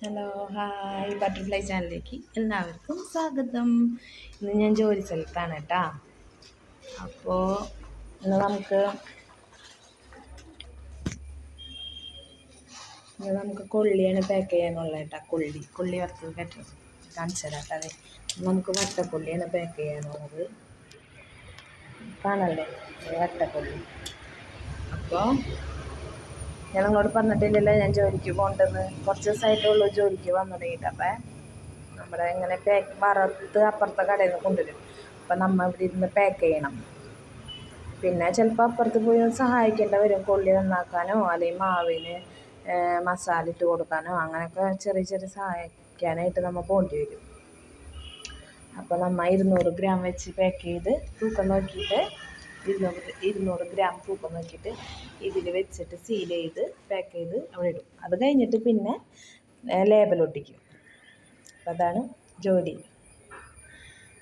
Hello, hi butterfly ചാനലിലേക്ക് എല്ലാവർക്കും സ്വാഗതം. ഇന്ന് ഞാൻ ജോലി സ്ഥലത്താണ് കേട്ടോ. അപ്പോൾ ഇന്ന് നമുക്ക് കൊള്ളിയാണ് പാക്ക് ചെയ്യാനുള്ളത് കേട്ടോ. കൊള്ളി വറുത്തത് കാണിച്ചു തരാം കേട്ടോ. അതെ, നമുക്ക് വട്ടക്കൊള്ളിയാണ് പാക്ക് ചെയ്യാനുള്ളത്. കാണല്ലേ വട്ടക്കൊള്ളി. അപ്പോൾ ഞാൻ നിങ്ങളോട് പറഞ്ഞിട്ടില്ലല്ലോ ഞാൻ ജോലിക്ക് പോകണ്ടെന്ന്. കുറച്ച് ദിവസമായിട്ടുള്ളൂ ജോലിക്ക് വന്നിട്ട്. അപ്പം നമ്മുടെ ഇങ്ങനെ വറുത്ത് അപ്പുറത്തെ കടയിൽ നിന്ന് കൊണ്ടുവരും. അപ്പം നമ്മൾ ഇവിടെ ഇരുന്ന് പാക്ക് ചെയ്യണം. പിന്നെ ചിലപ്പോൾ അപ്പുറത്ത് പോയി സഹായിക്കേണ്ടി വരും, കൊള്ളി നന്നാക്കാനോ അല്ലെങ്കിൽ മാവിന് മസാല ഇട്ട് കൊടുക്കാനോ അങ്ങനെയൊക്കെ ചെറിയ ചെറിയ സഹായിക്കാനായിട്ട് നമ്മൾ പോകേണ്ടി വരും. അപ്പോൾ നമ്മൾ 200 ഗ്രാം വെച്ച് പാക്ക് ചെയ്ത് തൂക്കം നോക്കിയിട്ട് 200 ഗ്രാം തൂക്കം നോക്കിയിട്ട് ഇതിൽ വെച്ചിട്ട് സീൽ ചെയ്ത് പാക്ക് ചെയ്ത് അവിടെ ഇടും. അത് കഴിഞ്ഞിട്ട് പിന്നെ ലേബൽ ഒട്ടിക്കും. അപ്പം അതാണ് ജോലി.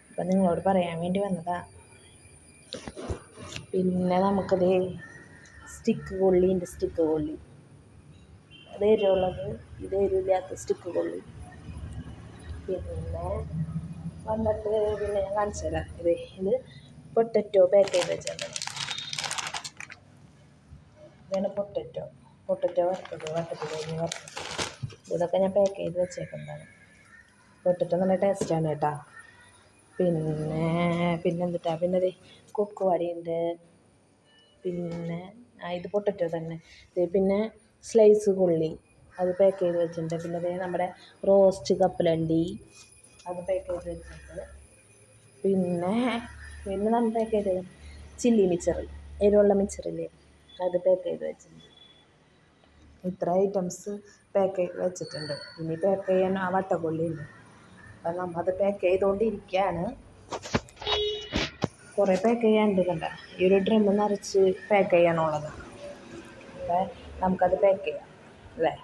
അപ്പം നിങ്ങളോട് പറയാൻ വേണ്ടി വന്നതാണ്. പിന്നെ നമുക്കത് സ്റ്റിക്ക് കൊള്ളി അത് എരിവുള്ളത്, ഇത് എരിവില്ലാത്ത സ്റ്റിക്ക് കൊള്ളി. പിന്നെ വന്നിട്ട് പിന്നെ ഞാൻ കാണിച്ചു തരാം. ഇത് പൊട്ടറ്റോ പാക്ക് ചെയ്ത് വെച്ചിട്ടുണ്ട്. ഇതാണ് പൊട്ടറ്റോ വറുത്തത്, വട്ടത്തിൽ വറുത്തത്. ഇതൊക്കെ ഞാൻ പാക്ക് ചെയ്ത് വെച്ചേക്കുന്നതാണ്. പൊട്ടറ്റോ നല്ല ടേസ്റ്റാണ് കേട്ടോ. പിന്നെന്തിട്ടാ പിന്നെ കൊക്കുവാടിയുണ്ട്. പിന്നെ ഇത് പൊട്ടറ്റോ തന്നെ. പിന്നെ സ്ലൈസ് കൊള്ളി അത് പാക്ക് ചെയ്ത് വെച്ചിട്ടുണ്ട്. പിന്നെ നമ്മുടെ റോസ്റ്റ് കപ്പലണ്ടി അത് പാക്ക് ചെയ്ത് വെച്ചിട്ടുണ്ട്. പിന്നെ നമ്മൾ പാക്ക് ചെയ്ത് ചില്ലി മിച്ചർ, എരിവുള്ള മിച്ചറില്ലേ, അത് പാക്ക് ചെയ്ത് വെച്ചിട്ടുണ്ട്. ഇത്ര ഐറ്റംസ് പാക്ക് ചെയ്ത് വെച്ചിട്ടുണ്ട്. ഇനി പാക്ക് ചെയ്യാൻ ആ വട്ടക്കൊള്ളിയുണ്ട്. അപ്പം നമ്മളത് പാക്ക് ചെയ്തുകൊണ്ടിരിക്കുകയാണ്. കുറേ പാക്ക് ചെയ്യാനുണ്ട് കണ്ട. ഈ ഒരു ഡ്രമ്മ് നിറച്ച് പാക്ക് ചെയ്യാനുള്ളത്. അപ്പം നമുക്കത് പാക്ക് ചെയ്യാം അല്ലേ.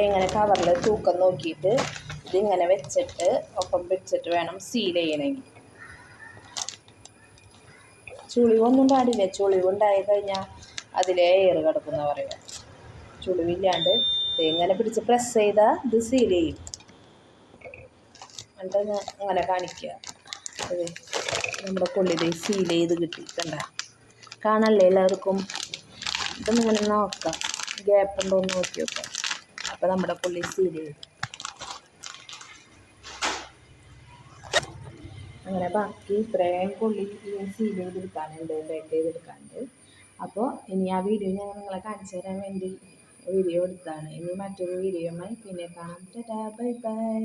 ഇങ്ങനെ കവറിൽ തൂക്കം നോക്കിയിട്ട് ഇതിങ്ങനെ വെച്ചിട്ട് ഒപ്പം പിടിച്ചിട്ട് വേണം സീൽ ചെയ്യണമെങ്കിൽ. ചുളിവൊന്നും പാടില്ല. ചുളിവുണ്ടായി കഴിഞ്ഞാൽ അതിലെ എയർ കിടക്കുന്ന പറയുക. ചുളിവില്ലാണ്ട് ഇങ്ങനെ പിടിച്ച് പ്രസ് ചെയ്താൽ ഇത് സീൽ ചെയ്യും. എന്നിട്ട് അങ്ങനെ കാണിക്കുക. അത് നമ്മുടെ കൊള്ളി സീൽ ചെയ്ത് കിട്ടി കണ്ട. കാണല്ലേ എല്ലാവർക്കും. ഇതൊന്നും ഇങ്ങനെ നോക്കാം, ഗ്യാപ്പ് ഉണ്ടോ എന്ന് നോക്കി നോക്കാം. അപ്പോൾ നമ്മുടെ കൊള്ളി സീൽ ചെയ്തു. അങ്ങനെ ബാക്കി ഇത്രയും കൊള്ളി സീൽ ചെയ്തെടുക്കാനുണ്ട്, പാക്ക് ചെയ്തെടുക്കാനുണ്ട്. അപ്പോൾ ഇനി ആ വീഡിയോ ഞാൻ നിങ്ങളെ കാണിച്ചു തരാൻ വേണ്ടി വീഡിയോ എടുത്താണ്. ഇനി മറ്റൊരു വീഡിയോയുമായി പിന്നെ കാണാം. Tata, bye bye.